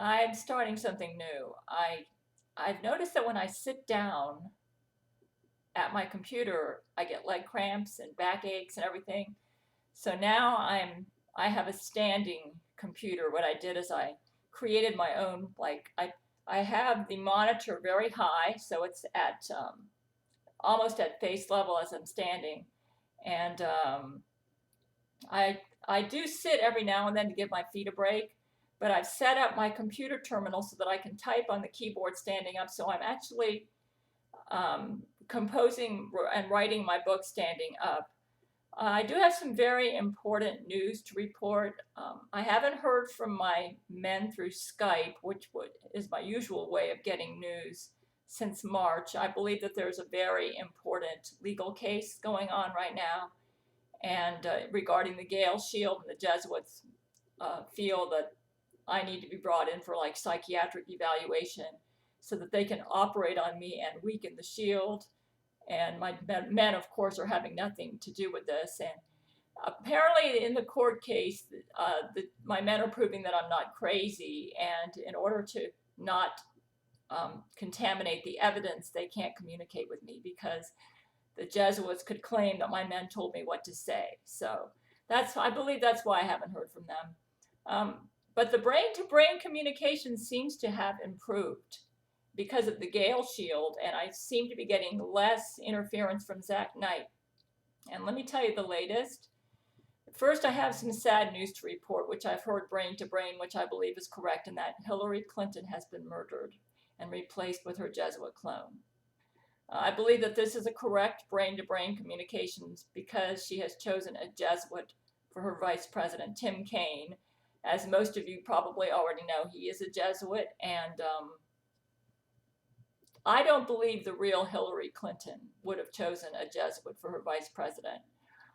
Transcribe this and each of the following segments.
I'm starting something new. I've noticed that when I sit down at my computer, I get leg cramps and backaches and everything. So now I have a standing computer. What I did is I created my own, I have the monitor very high, so it's at almost at face level as I'm standing, and I do sit every now and then to give my feet a break, but I've set up my computer terminal so that I can type on the keyboard standing up. So I'm actually composing and writing my book standing up. I do have some very important news to report. I haven't heard from my men through Skype, which is my usual way of getting news since March. I believe that there's a very important legal case going on right now, and regarding the Gail shield, and the Jesuits feel that I need to be brought in for like psychiatric evaluation so that they can operate on me and weaken the shield. And my men, of course, are having nothing to do with this. And apparently, in the court case, my men are proving that I'm not crazy. And in order to not contaminate the evidence, they can't communicate with me because the Jesuits could claim that my men told me what to say. So I believe that's why I haven't heard from them. But the brain-to-brain communication seems to have improved because of the Gail shield, and I seem to be getting less interference from Zach Knight. And let me tell you the latest. First, I have some sad news to report, which I've heard brain to brain, which I believe is correct, and that Hillary Clinton has been murdered and replaced with her Jesuit clone. I believe that this is a correct brain to brain communications because she has chosen a Jesuit for her vice president, Tim Kaine. As most of you probably already know, he is a Jesuit, and I don't believe the real Hillary Clinton would have chosen a Jesuit for her vice president.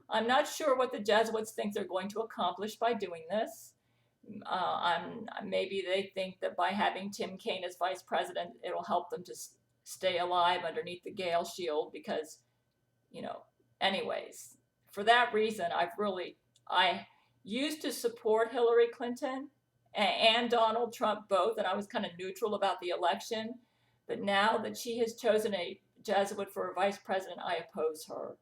I'm not sure what the Jesuits think they're going to accomplish by doing this. Maybe they think that by having Tim Kaine as vice president, it'll help them to stay alive underneath the Gail shield because, anyways, for that reason, I used to support Hillary Clinton and Donald Trump both, and I was kind of neutral about the election. But now that she has chosen a Jesuit for a vice president, I oppose her.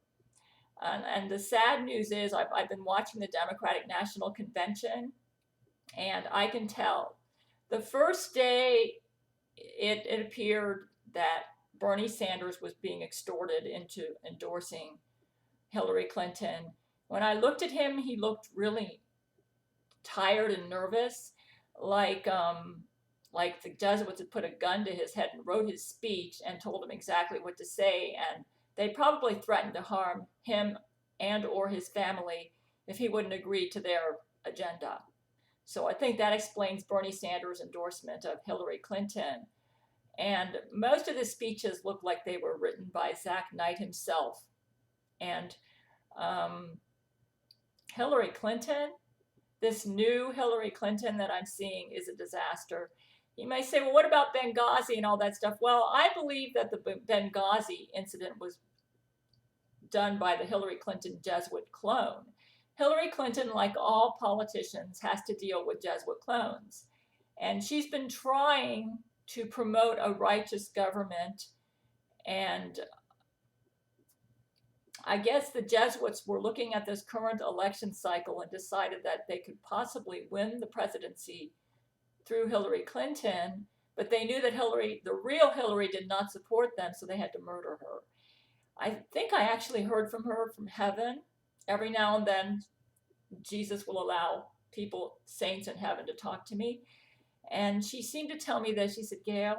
And the sad news is I've been watching the Democratic National Convention, and I can tell the first day it appeared that Bernie Sanders was being extorted into endorsing Hillary Clinton. When I looked at him, he looked really tired and nervous, like the Jesuits had put a gun to his head and wrote his speech and told him exactly what to say, and they probably threatened to harm him and or his family if he wouldn't agree to their agenda. So I think that explains Bernie Sanders' endorsement of Hillary Clinton. And most of the speeches look like they were written by Zach Knight himself. And Hillary Clinton, this new Hillary Clinton that I'm seeing is a disaster. You may say, well, what about Benghazi and all that stuff? Well, I believe that the Benghazi incident was done by the Hillary Clinton Jesuit clone. Hillary Clinton, like all politicians, has to deal with Jesuit clones. And she's been trying to promote a righteous government. And I guess the Jesuits were looking at this current election cycle and decided that they could possibly win the presidency through Hillary Clinton, but they knew that the real Hillary, did not support them, so they had to murder her. I think I actually heard from her from heaven. Every now and then, Jesus will allow people, saints in heaven, to talk to me. And she seemed to tell me this. She said, Gail,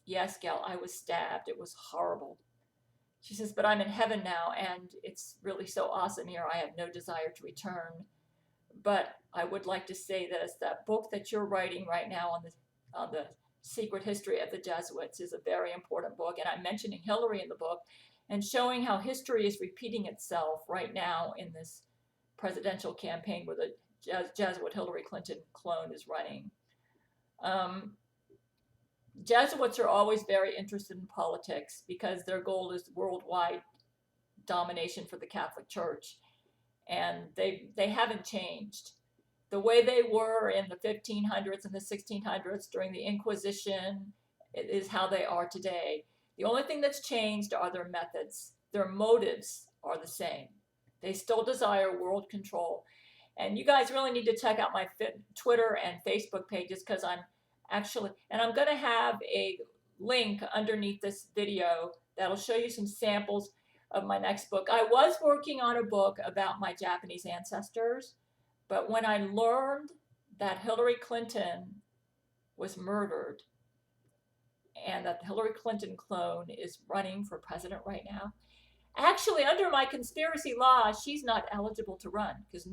yes, Gail, I was stabbed. It was horrible. She says, but I'm in heaven now, and it's really so awesome here. I have no desire to return. But I would like to say this, that book that you're writing right now on the secret history of the Jesuits is a very important book. And I'm mentioning Hillary in the book and showing how history is repeating itself right now in this presidential campaign where the Jesuit Hillary Clinton clone is running. Jesuits are always very interested in politics because their goal is worldwide domination for the Catholic Church. And they haven't changed. the way they were in the 1500s and the 1600s during the Inquisition is how they are today. The only thing that's changed are their methods. Their motives are the same. They still desire world control. And you guys really need to check out my Twitter and Facebook pages, because I'm actually, and I'm going to have a link underneath this video that'll show you some samples of my next book. I was working on a book about my Japanese ancestors, but when I learned that Hillary Clinton was murdered and that the Hillary Clinton clone is running for president right now, actually under my conspiracy law, she's not eligible to run, because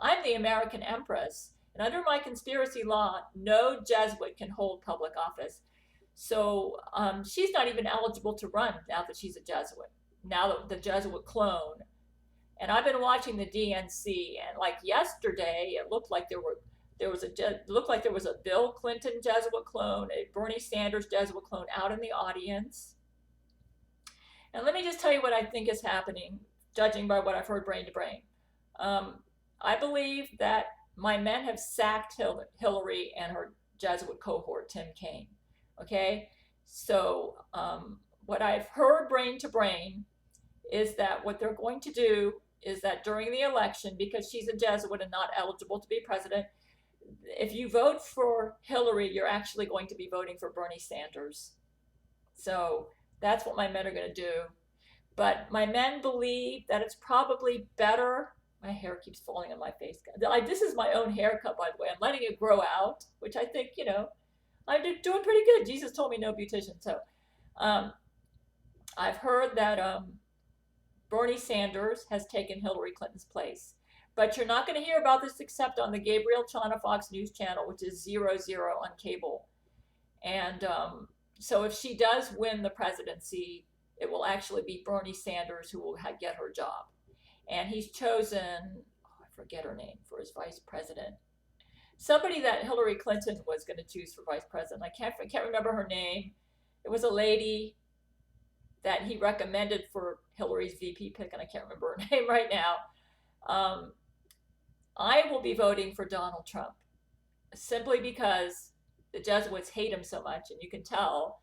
I'm the American Empress, and under my conspiracy law, no Jesuit can hold public office. So she's not even eligible to run now that she's a Jesuit, now that the Jesuit clone. And I've been watching the DNC, and like yesterday, it looked like there was a Bill Clinton Jesuit clone, a Bernie Sanders Jesuit clone out in the audience. And let me just tell you what I think is happening, judging by what I've heard brain to brain. I believe that my men have sacked Hillary and her Jesuit cohort, Tim Kaine. Okay, so what I've heard brain to brain is that what they're going to do is that during the election, because she's a Jesuit and not eligible to be president, if you vote for Hillary, you're actually going to be voting for Bernie Sanders. So that's what my men are going to do. But my men believe that it's probably better. My hair keeps falling on my face. This is my own haircut, by the way. I'm letting it grow out, which I think, I'm doing pretty good. Jesus told me no beautician. So I've heard that Bernie Sanders has taken Hillary Clinton's place. But you're not going to hear about this except on the Gabriel Chana Fox News channel, which is 00 on cable. And so if she does win the presidency, it will actually be Bernie Sanders who will get her job. And he's chosen, I forget her name, for his vice president. Somebody that Hillary Clinton was going to choose for vice president. I can't remember her name. It was a lady that he recommended for Hillary's VP pick, and I can't remember her name right now. I will be voting for Donald Trump simply because the Jesuits hate him so much, and you can tell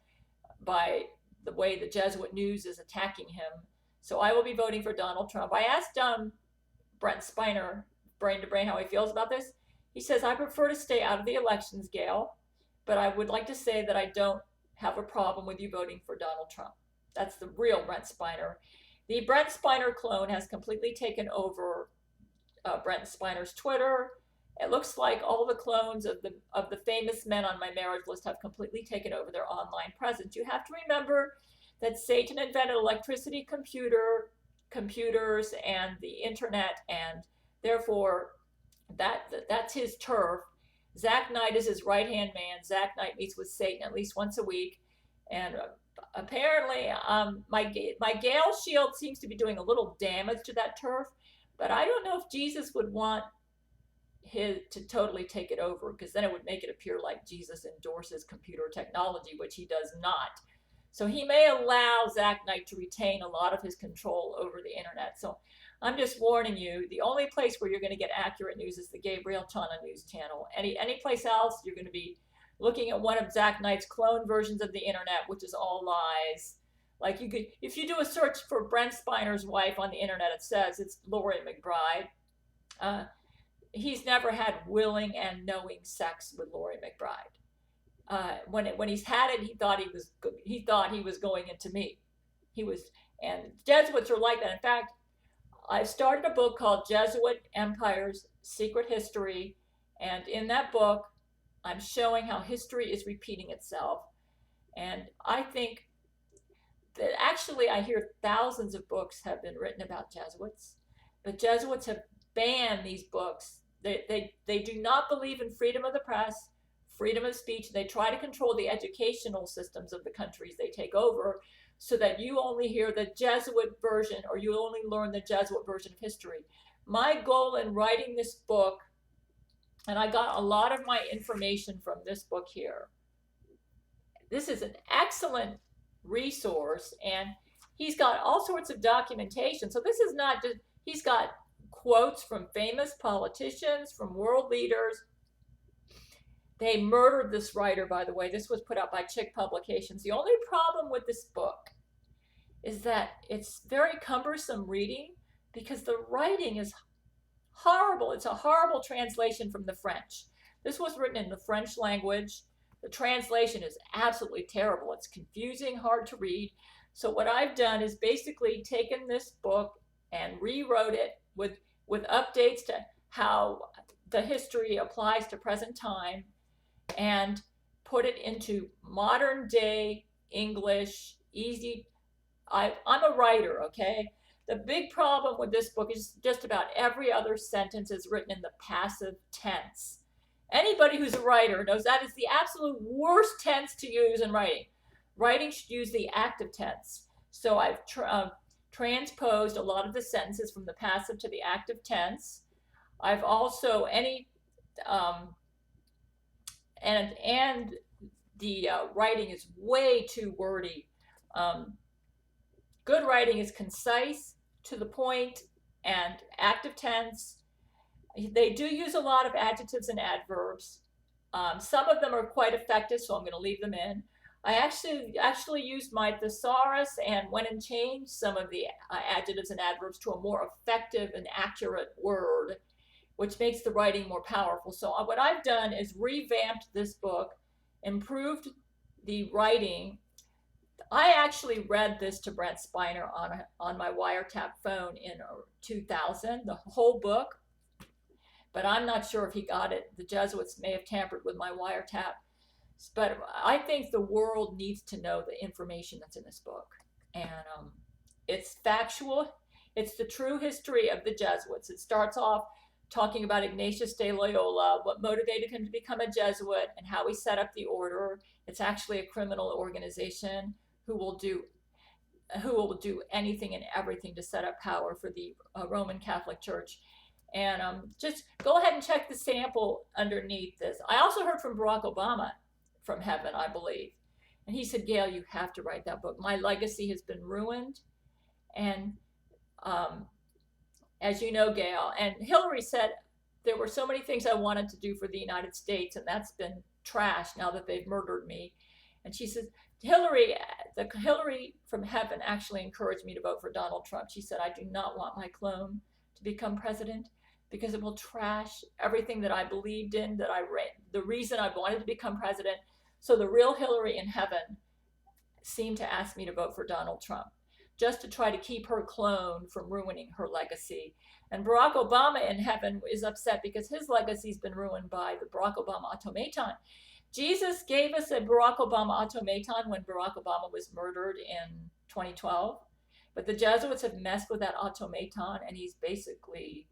by the way the Jesuit news is attacking him. So I will be voting for Donald Trump. I asked Brent Spiner, brain to brain, how he feels about this. He says, I prefer to stay out of the elections, Gail, but I would like to say that I don't have a problem with you voting for Donald Trump. That's the real Brent Spiner. The Brent Spiner clone has completely taken over Brent Spiner's Twitter. It looks like all the clones of the famous men on my marriage list have completely taken over their online presence. You have to remember that Satan invented electricity, computers, and the internet, and therefore that's his turf. Zach Knight is his right-hand man. Zach Knight meets with Satan at least once a week, and apparently my Gail shield seems to be doing a little damage to that turf, but I don't know if Jesus would want to totally take it over, because then it would make it appear like Jesus endorses computer technology, which he does not. So he may allow Zach Knight to retain a lot of his control over the internet. So I'm just warning you, the only place where you're going to get accurate news is the Gabriel Chana News channel. Any place else, you're going to be looking at one of Zach Knight's clone versions of the internet, which is all lies. Like if you do a search for Brent Spiner's wife on the internet, it says it's Lori McBride. He's never had willing and knowing sex with Lori McBride. When he's had it, he thought he was going into me. And Jesuits are like that. In fact, I started a book called Jesuit Empire's Secret History, and in that book, I'm showing how history is repeating itself. And I think that actually I hear thousands of books have been written about Jesuits, but Jesuits have banned these books. They do not believe in freedom of the press, freedom of speech. They try to control the educational systems of the countries they take over so that you only hear the Jesuit version, or you only learn the Jesuit version of history. My goal in writing this book, and I got a lot of my information from this book here. This is an excellent resource, and he's got all sorts of documentation. So this is not just, he's got quotes from famous politicians, from world leaders. They murdered this writer, by the way. This was put out by Chick Publications. The only problem with this book is that it's very cumbersome reading because the writing is horrible. It's a horrible translation from the French. This was written in the French language. The translation is absolutely terrible. It's confusing, hard to read. So what I've done is basically taken this book and rewrote it with updates to how the history applies to present time and put it into modern day English, easy. I'm a writer, okay? The big problem with this book is just about every other sentence is written in the passive tense. Anybody who's a writer knows that is the absolute worst tense to use in writing. Writing should use the active tense. So I've transposed a lot of the sentences from the passive to the active tense. I've also and the writing is way too wordy. Good writing is concise, to the point, and active tense. They do use a lot of adjectives and adverbs. Some of them are quite effective, so I'm going to leave them in. I actually used my thesaurus and went and changed some of the adjectives and adverbs to a more effective and accurate word, which makes the writing more powerful. So what I've done is revamped this book, improved the writing. I actually read this to Brent Spiner on my wiretap phone in 2000, the whole book, but I'm not sure if he got it. The Jesuits may have tampered with my wiretap, but I think the world needs to know the information that's in this book. And it's factual. It's the true history of the Jesuits. It starts off talking about Ignatius de Loyola, what motivated him to become a Jesuit, and how he set up the order. It's actually a criminal organization who will do anything and everything to set up power for the Roman Catholic Church. And just go ahead and check the sample underneath this. I also heard from Barack Obama from heaven, I believe. And he said, Gail, you have to write that book. My legacy has been ruined. And as you know, Gail, and Hillary said, there were so many things I wanted to do for the United States, and that's been trashed now that they've murdered me. And she says, Hillary from heaven actually encouraged me to vote for Donald Trump. She said, I do not want my clone to become president because it will trash everything that I believed in, that I read, the reason I wanted to become president. So the real Hillary in heaven seemed to ask me to vote for Donald Trump, just to try to keep her clone from ruining her legacy. And Barack Obama in heaven is upset because his legacy's been ruined by the Barack Obama automaton. Jesus gave us a Barack Obama automaton when Barack Obama was murdered in 2012. But the Jesuits have messed with that automaton, and he's basically,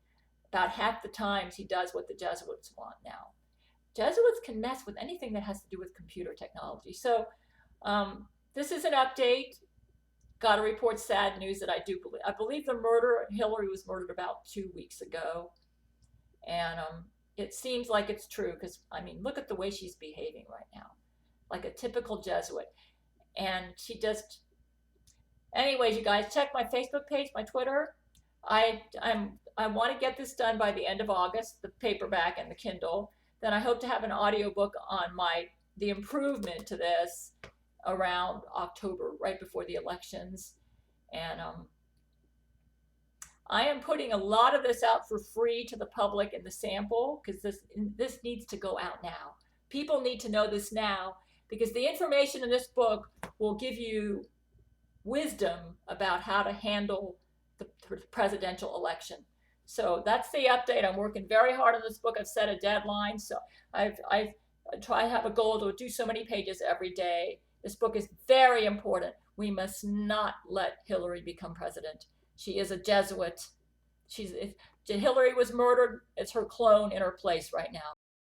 about half the times, he does what the Jesuits want now. Jesuits can mess with anything that has to do with computer technology. So this is an update. Got to report sad news that I believe the murder, Hillary was murdered about 2 weeks ago. And it seems like it's true because, I mean, look at the way she's behaving right now, like a typical Jesuit. And she just, anyways, you guys, check my Facebook page, my Twitter. I want to get this done by the end of August, the paperback and the Kindle. Then I hope to have an audiobook on the improvement to this around October, right before the elections. And I am putting a lot of this out for free to the public in the sample because this needs to go out now. People need to know this now because the information in this book will give you wisdom about how to handle the presidential election. So that's the update. I'm working very hard on this book. I've set a deadline. So I try to have a goal to do so many pages every day. This book is very important. We must not let Hillary become president. She is a Jesuit. Hillary was murdered. It's her clone in her place right now.